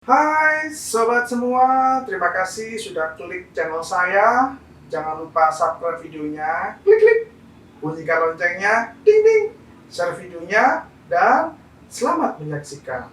Hai sobat semua, terima kasih sudah klik channel saya. Jangan lupa subscribe videonya, klik, bunyikan loncengnya, ding ding, share videonya, dan selamat menyaksikan.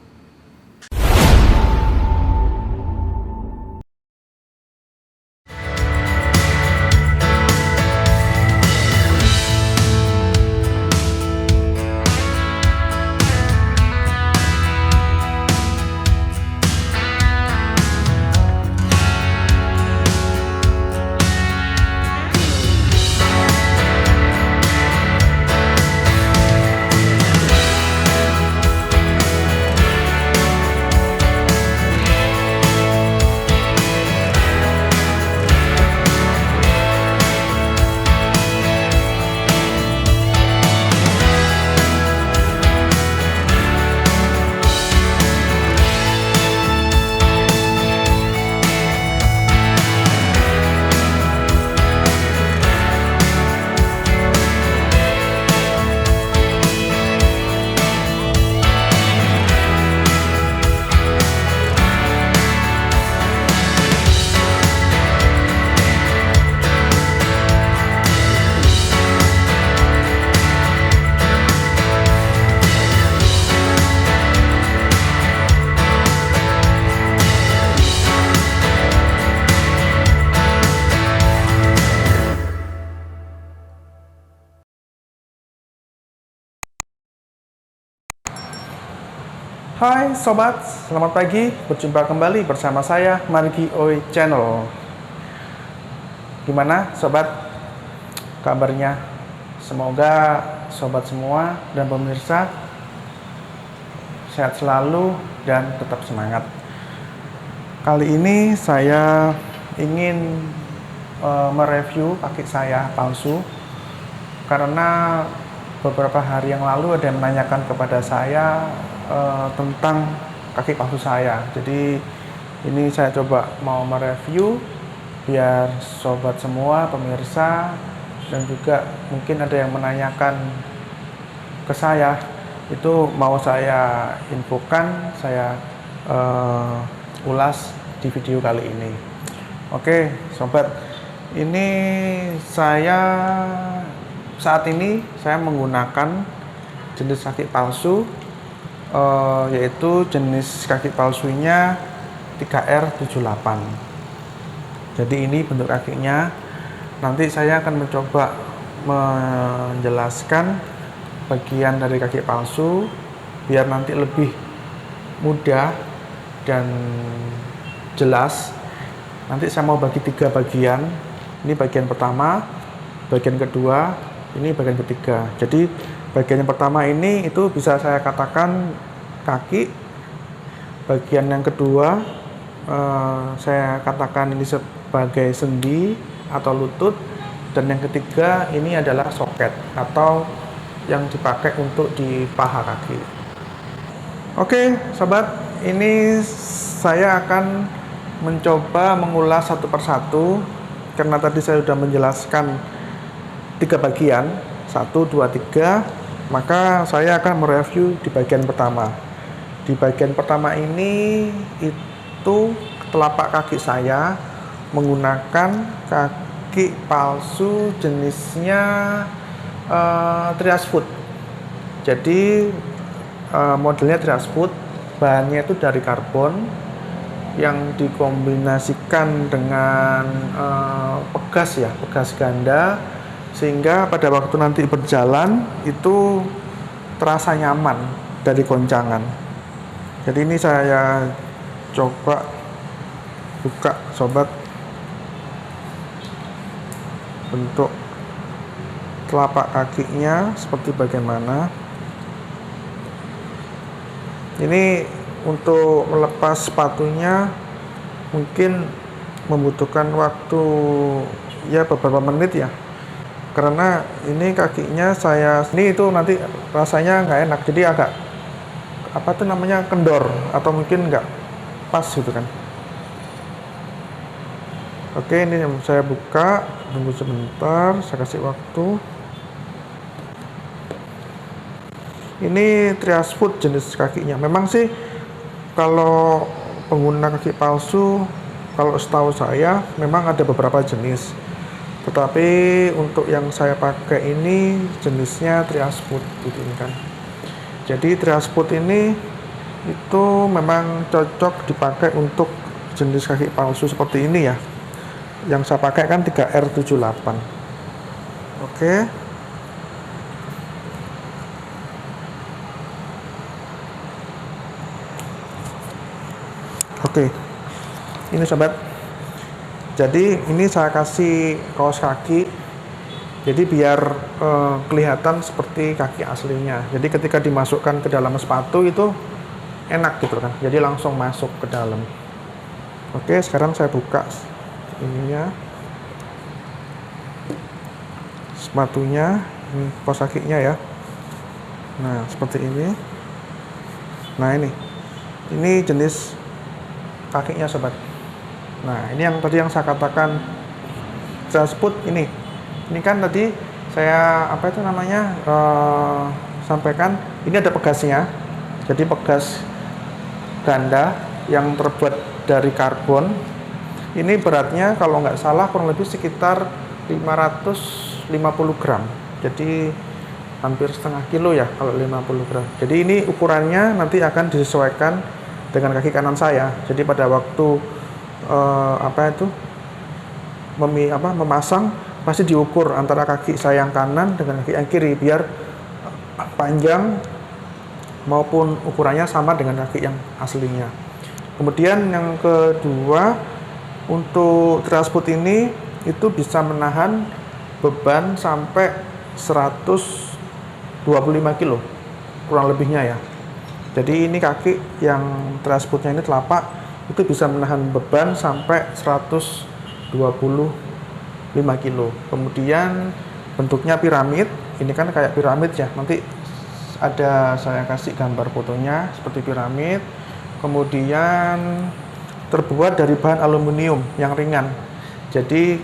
Hai sobat, selamat pagi. Berjumpa kembali bersama saya Margi Oi Channel. Gimana sobat kabarnya? Semoga sobat semua dan pemirsa sehat selalu dan tetap semangat. Kali ini saya ingin mereview kaki saya palsu karena beberapa hari yang lalu ada yang menanyakan kepada saya tentang kaki palsu saya. Jadi ini saya coba mau mereview biar sobat semua, pemirsa, dan juga mungkin ada yang menanyakan ke saya, itu mau saya infokan, saya ulas di video kali ini. Oke sobat, ini saat ini saya menggunakan jenis kaki palsu, yaitu jenis kaki palsunya 3R78. Jadi ini bentuk kakinya. Nanti saya akan mencoba menjelaskan bagian dari kaki palsu biar nanti lebih mudah dan jelas. Nanti saya mau bagi 3 bagian. Ini bagian pertama, bagian kedua, ini bagian ketiga. Jadi bagian yang pertama ini itu bisa saya katakan kaki. Bagian yang kedua saya katakan ini sebagai sendi atau lutut. Dan yang ketiga ini adalah soket atau yang dipakai untuk di paha kaki. Oke sobat, ini saya akan mencoba mengulas satu persatu karena tadi saya sudah menjelaskan 3 bagian, 1, 2, 3, maka saya akan mereview di bagian pertama. Di bagian pertama ini itu telapak kaki saya menggunakan kaki palsu jenisnya Trias Foot. Jadi modelnya Trias Foot, bahannya itu dari karbon yang dikombinasikan dengan pegas ganda, sehingga pada waktu nanti berjalan itu terasa nyaman dari goncangan. Jadi ini saya coba buka sobat bentuk telapak kakinya seperti bagaimana. Ini untuk melepas sepatunya mungkin membutuhkan waktu ya beberapa menit ya, karena ini kakinya ini itu nanti rasanya nggak enak, jadi agak kendor atau mungkin nggak pas gitu kan. Oke, ini yang saya buka, tunggu sebentar, saya kasih waktu. Ini Trias Foot jenis kakinya. Memang sih kalau pengguna kaki palsu, kalau setahu saya memang ada beberapa jenis, tetapi untuk yang saya pakai ini jenisnya Triasmooth gitu ini kan. Jadi Triasmooth ini itu memang cocok dipakai untuk jenis kaki palsu seperti ini ya. Yang saya pakai kan 3R78. Oke. Oke, ini sobat. Jadi ini saya kasih kaos kaki. Jadi biar kelihatan seperti kaki aslinya. Jadi ketika dimasukkan ke dalam sepatu itu enak gitu kan. Jadi langsung masuk ke dalam. Oke, sekarang saya buka ininya. Sepatunya, ini kaos kakinya ya. Nah, seperti ini. Nah, ini jenis kakinya sobat. Nah, ini yang tadi yang saya katakan Triasmooth ini kan tadi saya sampaikan ini ada pegasnya. Jadi pegas ganda yang terbuat dari karbon. Ini beratnya kalau nggak salah kurang lebih sekitar 550 gram. Jadi hampir setengah kilo ya kalau 50 gram. Jadi ini ukurannya nanti akan disesuaikan dengan kaki kanan saya. Jadi pada waktu memasang pasti diukur antara kaki saya yang kanan dengan kaki yang kiri biar panjang maupun ukurannya sama dengan kaki yang aslinya. Kemudian yang kedua, untuk Triasmooth ini itu bisa menahan beban sampai 125 kilo kurang lebihnya ya. Jadi ini kaki yang Triasmooth-nya ini telapak itu bisa menahan beban sampai 125 kilo. Kemudian bentuknya piramid, ini kan kayak piramid ya. Nanti ada saya kasih gambar fotonya seperti piramid. Kemudian terbuat dari bahan aluminium yang ringan. Jadi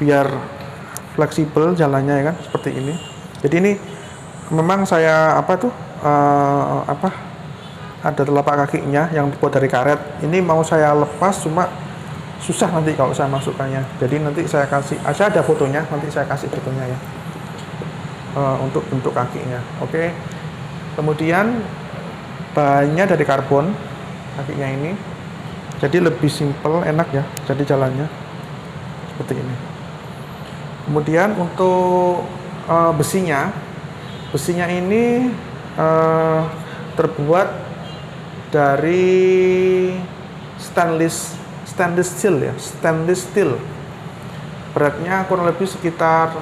biar fleksibel jalannya ya kan seperti ini. Jadi ini memang saya ada telapak kakinya yang terbuat dari karet. Ini mau saya lepas cuma susah nanti kalau saya masukkannya. Jadi nanti saya ada fotonya, nanti saya kasih fotonya ya. Untuk bentuk kakinya. Oke. Kemudian bahannya dari karbon kakinya ini. Jadi lebih simple, enak ya. Jadi jalannya seperti ini. Kemudian untuk besinya ini terbuat dari stainless steel. Beratnya kurang lebih sekitar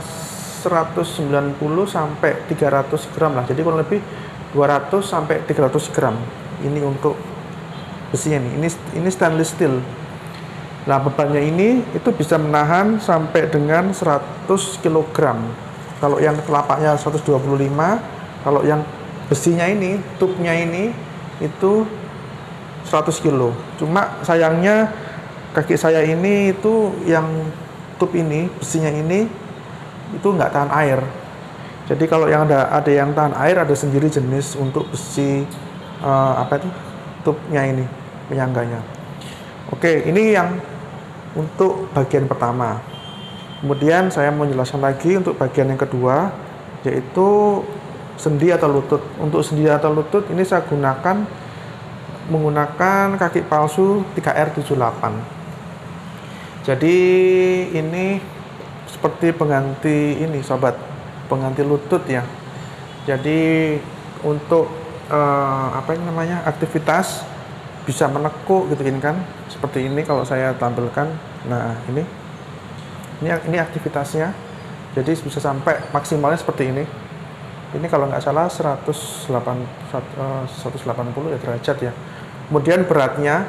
190 sampai 300 gram lah. Jadi kurang lebih 200 sampai 300 gram. Ini untuk besinya ini stainless steel. Nah, bebannya ini itu bisa menahan sampai dengan 100 kg. Kalau yang telapaknya 125, kalau yang besinya ini, tubnya ini itu 100 kilo. Cuma sayangnya kaki saya ini itu yang tub ini, besinya ini itu nggak tahan air. Jadi kalau yang ada yang tahan air, ada sendiri jenis untuk besi tubnya ini, penyangganya. Oke, ini yang untuk bagian pertama. Kemudian saya mau menjelaskan lagi untuk bagian yang kedua, yaitu sendi atau lutut. Untuk sendi atau lutut ini saya menggunakan kaki palsu 3R78. Jadi ini seperti pengganti ini sobat, pengganti lutut ya. Jadi untuk aktivitas bisa menekuk gitu kan, seperti ini kalau saya tampilkan. Nah, ini aktivitasnya. Jadi bisa sampai maksimalnya seperti ini. Ini kalau nggak salah 180 ya derajat ya. Kemudian beratnya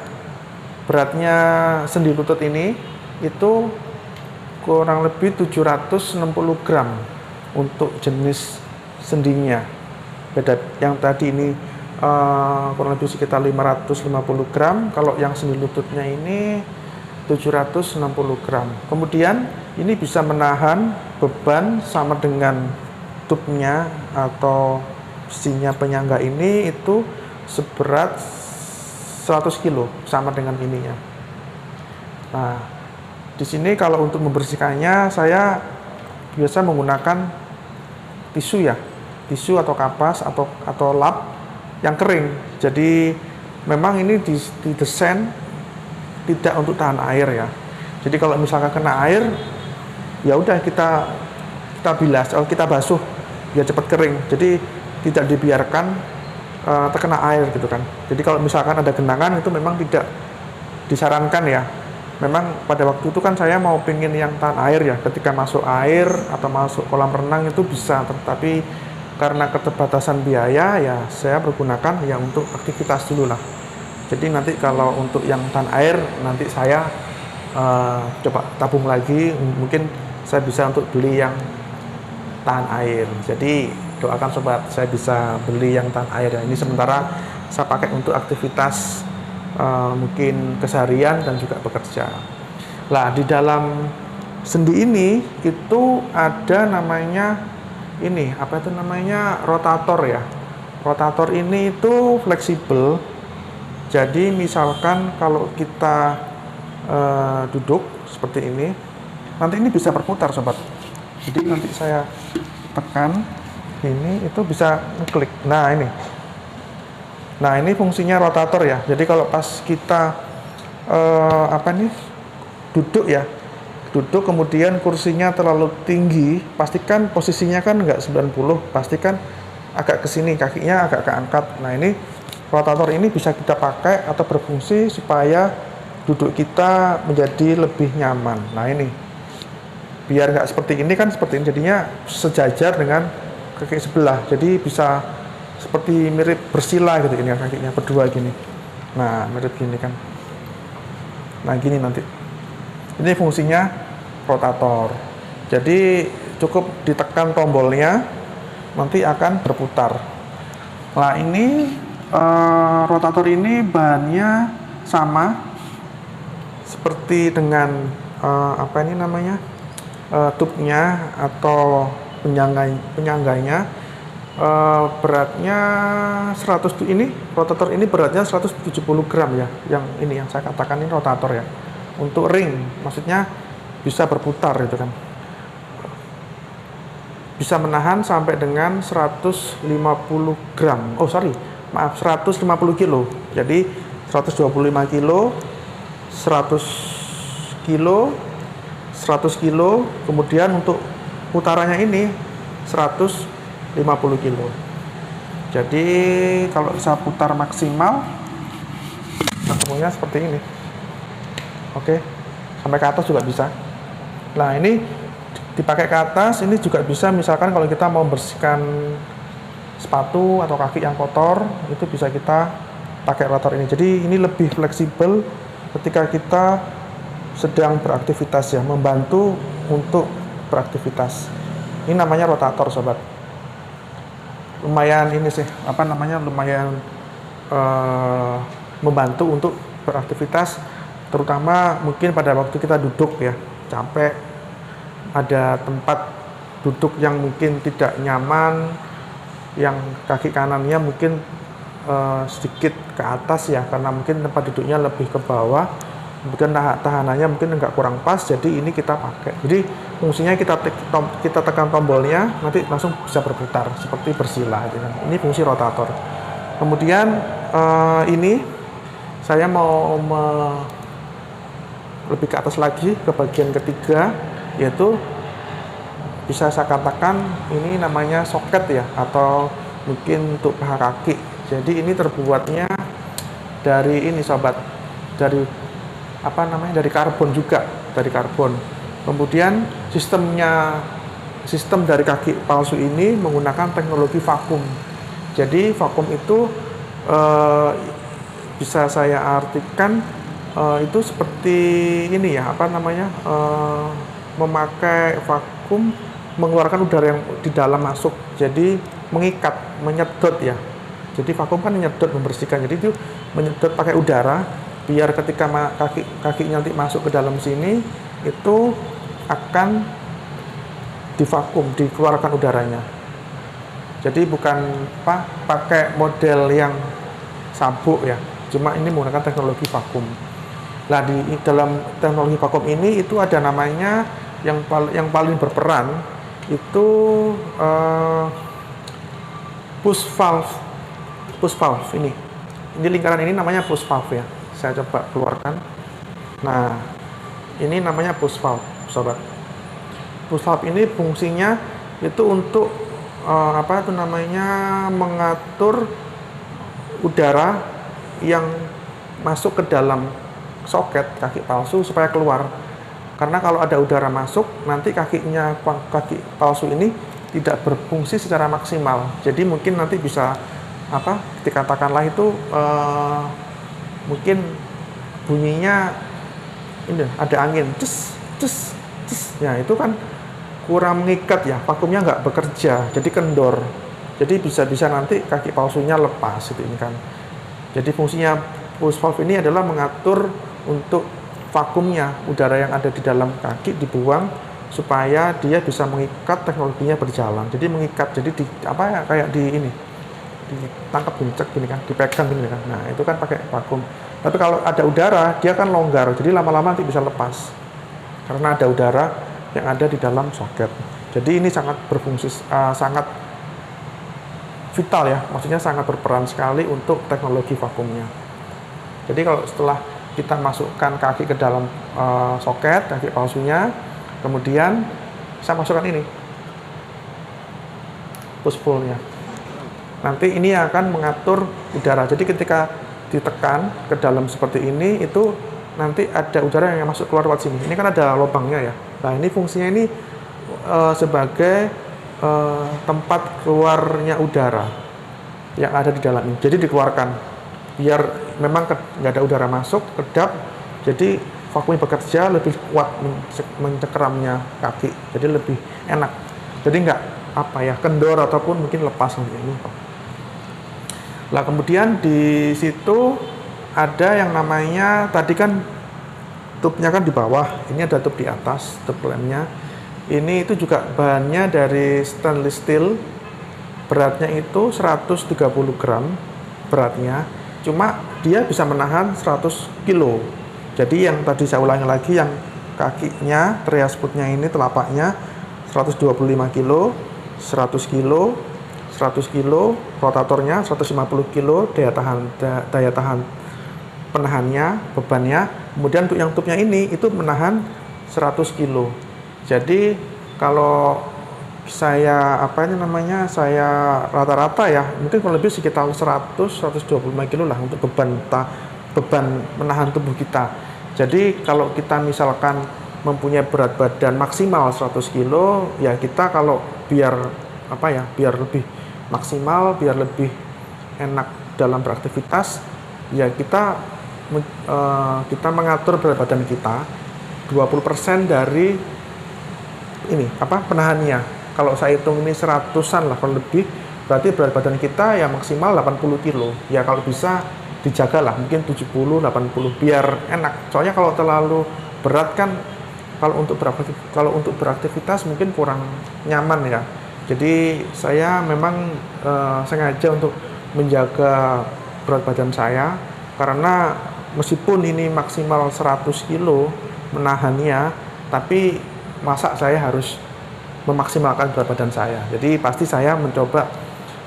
sendi lutut ini itu kurang lebih 760 gram untuk jenis sendinya. Beda yang tadi ini kurang lebih sekitar 550 gram. Kalau yang sendi lututnya ini 760 gram. Kemudian ini bisa menahan beban sama dengan tubnya atau besinya penyangga ini itu seberat 100 kilo sama dengan ininya. Nah, di sini kalau untuk membersihkannya saya biasa menggunakan tisu ya, tisu atau kapas atau lap yang kering. Jadi memang ini didesain tidak untuk tahan air ya. Jadi kalau misalkan kena air, ya udah kita bilas, kita basuh biar cepat kering. Jadi tidak dibiarkan terkena air gitu kan. Jadi kalau misalkan ada genangan itu memang tidak disarankan ya. Memang pada waktu itu kan saya mau pengen yang tahan air ya, ketika masuk air atau masuk kolam renang itu bisa, tetapi karena keterbatasan biaya ya saya pergunakan yang untuk aktivitas dulu lah. Jadi nanti kalau untuk yang tahan air nanti saya coba tabung lagi, mungkin saya bisa untuk beli yang tahan air. Jadi doakan sobat saya bisa beli yang tahan air ya. Ini sementara saya pakai untuk aktivitas mungkin keseharian dan juga bekerja. Lah di dalam sendi ini itu ada namanya ini apa itu namanya rotator ya. Rotator ini itu fleksibel. Jadi misalkan kalau kita duduk seperti ini, nanti ini bisa berputar sobat. Jadi nanti saya tekan ini itu bisa ngeklik. Nah ini fungsinya rotator ya. Jadi kalau pas kita duduk kemudian kursinya terlalu tinggi, pastikan posisinya kan nggak 90, pastikan agak ke sini, kakinya agak keangkat. Nah ini rotator ini bisa kita pakai atau berfungsi supaya duduk kita menjadi lebih nyaman. Nah ini biar nggak seperti ini kan, seperti ini jadinya sejajar dengan kaki sebelah, jadi bisa seperti mirip bersila gitu ini kakinya berdua gini. Nah mirip gini kan. Nah gini nanti ini fungsinya rotator. Jadi cukup ditekan tombolnya nanti akan berputar. Nah ini rotator ini bahannya sama seperti dengan tubnya atau penyangganya. Beratnya 100, ini rotator ini beratnya 170 gram ya, yang ini yang saya katakan ini rotator ya, untuk ring, maksudnya bisa berputar gitu kan, bisa menahan sampai dengan 150 gram, 150 kilo, jadi 125 kilo, 100 kilo, 100 kilo, kemudian untuk putarannya ini 150 kilo. Jadi kalau saya putar maksimal ketemunya seperti ini. Oke, sampai ke atas juga bisa. Nah ini dipakai ke atas, ini juga bisa misalkan kalau kita mau bersihkan sepatu atau kaki yang kotor, itu bisa kita pakai rotator ini. Jadi ini lebih fleksibel ketika kita sedang beraktivitas ya, membantu untuk beraktivitas. Ini namanya rotator sobat. Lumayan ini sih, lumayan membantu untuk beraktivitas, terutama mungkin pada waktu kita duduk ya, capek, ada tempat duduk yang mungkin tidak nyaman, yang kaki kanannya mungkin sedikit ke atas ya, karena mungkin tempat duduknya lebih ke bawah, kemudian tahanannya mungkin enggak kurang pas, jadi ini kita pakai. Jadi fungsinya kita tekan tombolnya, nanti langsung bisa berputar seperti bersila gitu kan. Ini fungsi rotator. Kemudian ini saya mau lebih ke atas lagi ke bagian ketiga, yaitu bisa saya katakan ini namanya soket ya, atau mungkin untuk paha kaki. Jadi ini terbuatnya dari ini sobat, dari dari karbon juga, dari karbon. Kemudian sistem dari kaki palsu ini menggunakan teknologi vakum. Jadi vakum itu bisa saya artikan itu seperti ini ya, memakai vakum, mengeluarkan udara yang di dalam masuk, jadi mengikat, menyedot ya. Jadi vakum kan menyedot, membersihkan, jadi itu menyedot pakai udara, biar ketika kaki nanti masuk ke dalam sini itu akan divakum, dikeluarkan udaranya. Jadi bukan pakai model yang sabuk ya, cuma ini menggunakan teknologi vakum. Nah, di dalam teknologi vakum ini itu ada namanya yang paling berperan itu push valve ini lingkaran ini namanya push valve ya. Saya coba keluarkan. Nah, ini namanya push valve, sobat. Push valve ini fungsinya itu untuk mengatur udara yang masuk ke dalam soket kaki palsu supaya keluar. Karena kalau ada udara masuk, nanti kaki palsu ini tidak berfungsi secara maksimal. Jadi mungkin nanti bisa dikatakanlah itu mungkin bunyinya ini ada angin, cus. Ya itu kan kurang mengikat ya, vakumnya nggak bekerja, jadi kendor. Jadi bisa nanti kaki palsunya lepas itu ini kan. Jadi fungsinya push valve ini adalah mengatur untuk vakumnya udara yang ada di dalam kaki dibuang supaya dia bisa mengikat, teknologinya berjalan. Jadi mengikat, jadi kayak ditangkap buncek gini kan, dipegang gini kan. Nah itu kan pakai vakum. Tapi kalau ada udara dia kan longgar, jadi lama-lama nanti bisa lepas karena ada udara yang ada di dalam soket. Jadi ini sangat berfungsi, sangat vital ya, maksudnya sangat berperan sekali untuk teknologi vakumnya. Jadi kalau setelah kita masukkan kaki ke dalam soket, kaki palsunya, kemudian saya masukkan ini push pull-nya. Nanti ini akan mengatur udara. Jadi ketika ditekan ke dalam seperti ini, itu nanti ada udara yang masuk keluar lewat sini. Ini kan ada lubangnya ya. Nah ini fungsinya ini sebagai tempat keluarnya udara yang ada di dalam ini. Jadi dikeluarkan biar memang nggak ada udara masuk, kedap. Jadi vakumnya bekerja lebih kuat mencengkeramnya kaki. Jadi lebih enak. Jadi nggak kendor ataupun mungkin lepas ini. Lah kemudian di situ ada yang namanya tadi kan tubnya kan di bawah, ini ada tub di atas, tub lemnya. Ini itu juga bahannya dari stainless steel, beratnya itu 130 gram beratnya, cuma dia bisa menahan 100 kilo. Jadi yang tadi saya ulangi lagi, yang kakinya, trias footnya ini telapaknya 125 kilo, 100 kilo, 100 kilo, rotatornya 150 kilo, daya tahan penahannya, bebannya. Kemudian untuk yang tubnya ini itu menahan 100 kilo. Jadi kalau saya saya rata-rata ya mungkin kurang lebih sekitar 100-125 kilo lah untuk beban menahan tubuh kita. Jadi kalau kita misalkan mempunyai berat badan maksimal 100 kilo, ya kita kalau biar lebih maksimal, biar lebih enak dalam beraktivitas, ya kita mengatur berat badan kita 20% dari ini penahannya. Kalau saya hitung ini 100-an lah kalau lebih, berarti berat badan kita ya maksimal 80 kilo. Ya kalau bisa dijagalah mungkin 70-80 biar enak. Soalnya kalau terlalu berat kan kalau untuk beraktivitas mungkin kurang nyaman ya. Jadi saya memang sengaja untuk menjaga berat badan saya, karena meskipun ini maksimal 100 kilo menahannya, tapi masa saya harus memaksimalkan berat badan saya. Jadi pasti saya mencoba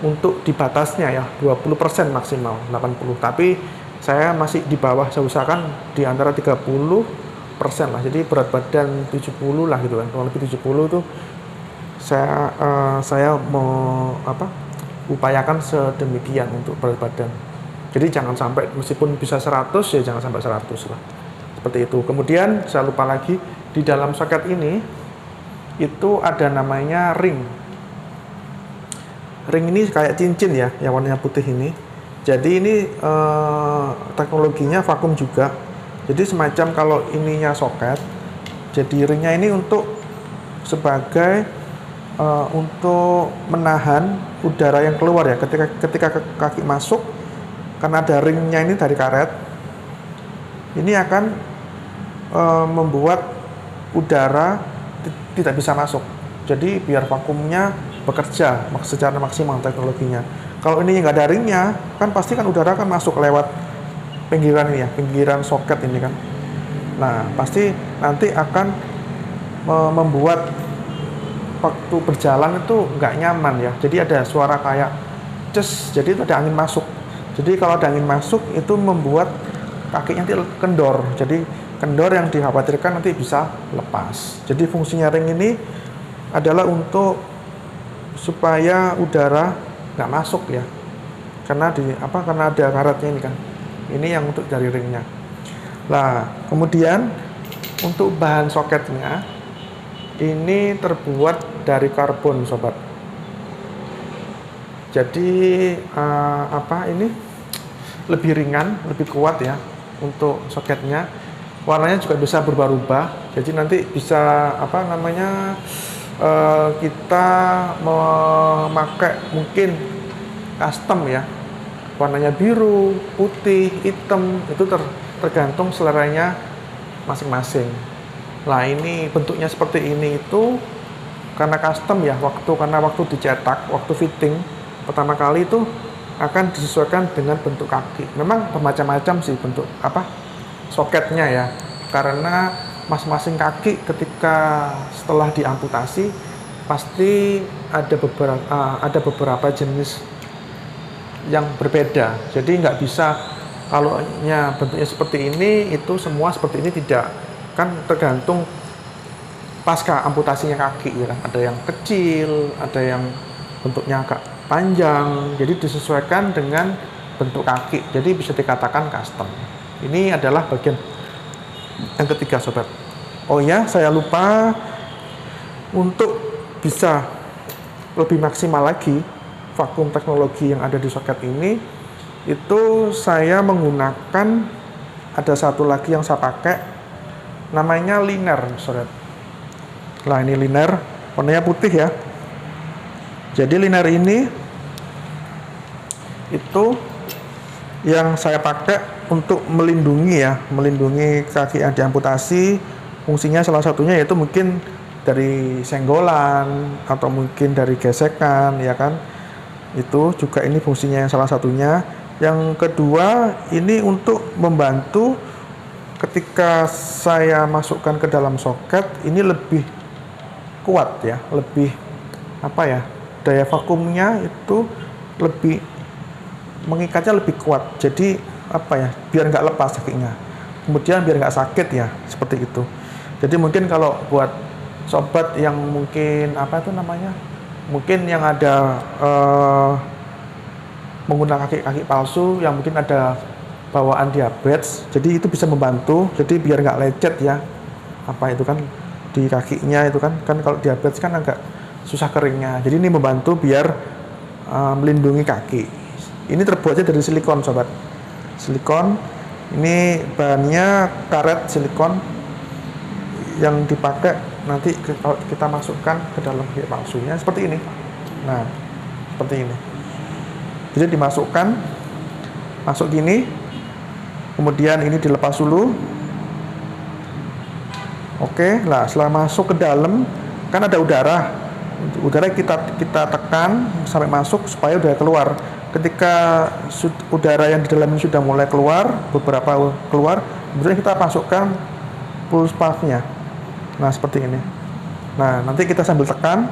untuk di batasnya ya 20% maksimal 80, tapi saya masih di bawah, saya usahakan di antara 30% lah. Jadi berat badan 70 lah gitu kan, kalau lebih 70 tuh saya mau upayakan sedemikian untuk berat badan. Jadi jangan sampai, meskipun bisa 100 ya jangan sampai 100 lah, seperti itu. Kemudian saya lupa lagi, di dalam soket ini itu ada namanya ring ini kayak cincin ya, yang warnanya putih ini. Jadi ini teknologinya vakum juga. Jadi semacam kalau ininya soket, jadi ringnya ini untuk sebagai untuk menahan udara yang keluar ya, ketika kaki masuk, karena ada ringnya ini dari karet, ini akan membuat udara tidak bisa masuk. Jadi biar vakumnya bekerja secara maksimal teknologinya. Kalau ini nggak ada ringnya, kan pasti kan udara kan masuk lewat pinggiran ini ya, pinggiran soket ini kan. Nah, pasti nanti akan membuat waktu berjalan itu nggak nyaman ya. Jadi ada suara kayak ces, jadi itu ada angin masuk. Jadi kalau ada angin masuk itu membuat kakinya nanti kendor. Jadi kendor yang dikhawatirkan nanti bisa lepas. Jadi fungsinya ring ini adalah untuk supaya udara nggak masuk ya. Karena karena ada karetnya ini kan. Ini yang untuk dari ringnya. Nah, kemudian untuk bahan soketnya ini terbuat dari karbon, sobat. Jadi ini lebih ringan, lebih kuat ya untuk soketnya. Warnanya juga bisa berubah-ubah. Jadi nanti bisa kita memakai mungkin custom ya. Warnanya biru, putih, hitam, itu tergantung seleranya masing-masing. Nah, ini bentuknya seperti ini itu karena custom ya, karena waktu dicetak, waktu fitting pertama kali itu akan disesuaikan dengan bentuk kaki. Memang bermacam-macam sih bentuk soketnya ya, karena masing-masing kaki ketika setelah diamputasi pasti ada beberapa jenis yang berbeda. Jadi nggak bisa kalau bentuknya seperti ini itu semua seperti ini, tidak, kan tergantung pasca amputasinya kaki ya kan. Ada yang kecil, ada yang bentuknya agak panjang, jadi disesuaikan dengan bentuk kaki, jadi bisa dikatakan custom. Ini adalah bagian yang ketiga, sobat. Oh ya, saya lupa, untuk bisa lebih maksimal lagi vakum teknologi yang ada di soket ini, itu saya menggunakan, ada satu lagi yang saya pakai, namanya liner, sobat. Nah, ini liner, warnanya putih ya. Jadi liner ini itu yang saya pakai untuk melindungi kaki yang diamputasi. Fungsinya salah satunya yaitu mungkin dari senggolan atau mungkin dari gesekan ya kan. Itu juga ini fungsinya yang salah satunya. Yang kedua, ini untuk membantu ketika saya masukkan ke dalam soket, ini lebih kuat ya, lebih daya vakumnya itu lebih, mengikatnya lebih kuat. Jadi biar nggak lepas kakinya, kemudian biar nggak sakit ya, seperti itu. Jadi mungkin kalau buat sobat yang mungkin mungkin yang ada menggunakan kaki palsu, yang mungkin ada bawaan diabetes, jadi itu bisa membantu. Jadi biar nggak lecet ya, itu kan di kakinya itu kan kalau diabetes kan agak susah keringnya. Jadi ini membantu biar melindungi kaki. Ini terbuatnya dari silikon, sobat. Silikon. Ini bahannya karet silikon yang dipakai nanti kalau kita masukkan ke dalam kaki palsunya seperti ini. Nah, seperti ini. Jadi dimasukkan, masuk gini. Kemudian ini dilepas dulu. Oke, lah setelah masuk ke dalam kan ada udara kita tekan sampai masuk supaya udara keluar. Ketika udara yang di dalam ini sudah mulai keluar, beberapa keluar, kemudian kita masukkan pulse valve-nya. Nah, seperti ini. Nah, nanti kita sambil tekan,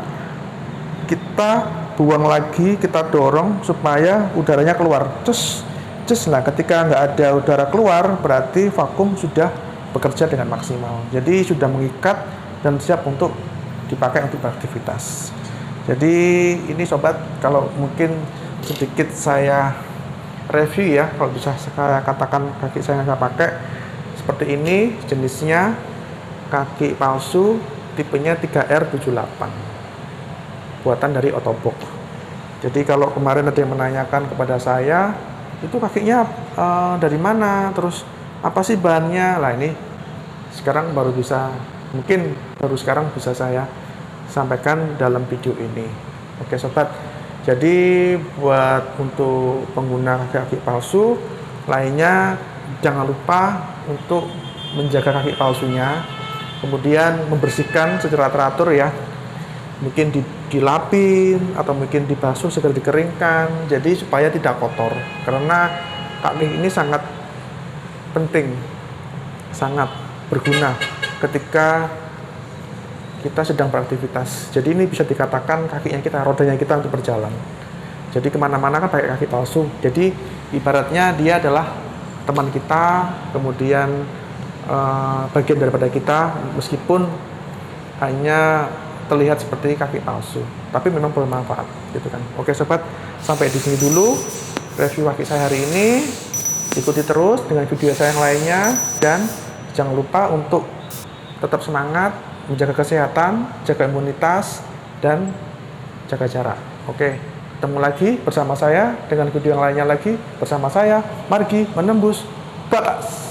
kita buang lagi, kita dorong supaya udaranya keluar. Cus. Nah, ketika nggak ada udara keluar, berarti vakum sudah bekerja dengan maksimal. Jadi sudah mengikat dan siap untuk dipakai untuk beraktivitas. Jadi ini sobat, kalau mungkin sedikit saya review ya, kalau bisa saya katakan kaki saya yang saya pakai seperti ini, jenisnya kaki palsu, tipenya 3R78, buatan dari Ottobock. Jadi kalau kemarin ada yang menanyakan kepada saya, itu kakinya dari mana, terus apa sih bahannya, lah ini sekarang mungkin baru sekarang bisa saya sampaikan dalam video ini. Oke sobat, jadi buat untuk pengguna kaki palsu lainnya, jangan lupa untuk menjaga kaki palsunya, kemudian membersihkan secara teratur ya, mungkin dilapin atau mungkin dibasuh segera dikeringkan, jadi supaya tidak kotor, karena kaki ini sangat penting, sangat berguna ketika kita sedang beraktivitas. Jadi ini bisa dikatakan kakinya kita, rodanya kita untuk berjalan. Jadi kemana-mana kan pakai kaki palsu. Jadi ibaratnya dia adalah teman kita, kemudian bagian daripada kita, meskipun hanya terlihat seperti kaki palsu, tapi memang bermanfaat, gitu kan. Oke sobat, sampai di sini dulu review kaki saya hari ini. Ikuti terus dengan video saya yang lainnya, dan jangan lupa untuk tetap semangat, menjaga kesehatan, jaga imunitas, dan jaga jarak. Oke, ketemu lagi bersama saya dengan video yang lainnya lagi, bersama saya Margi Menembus Batas.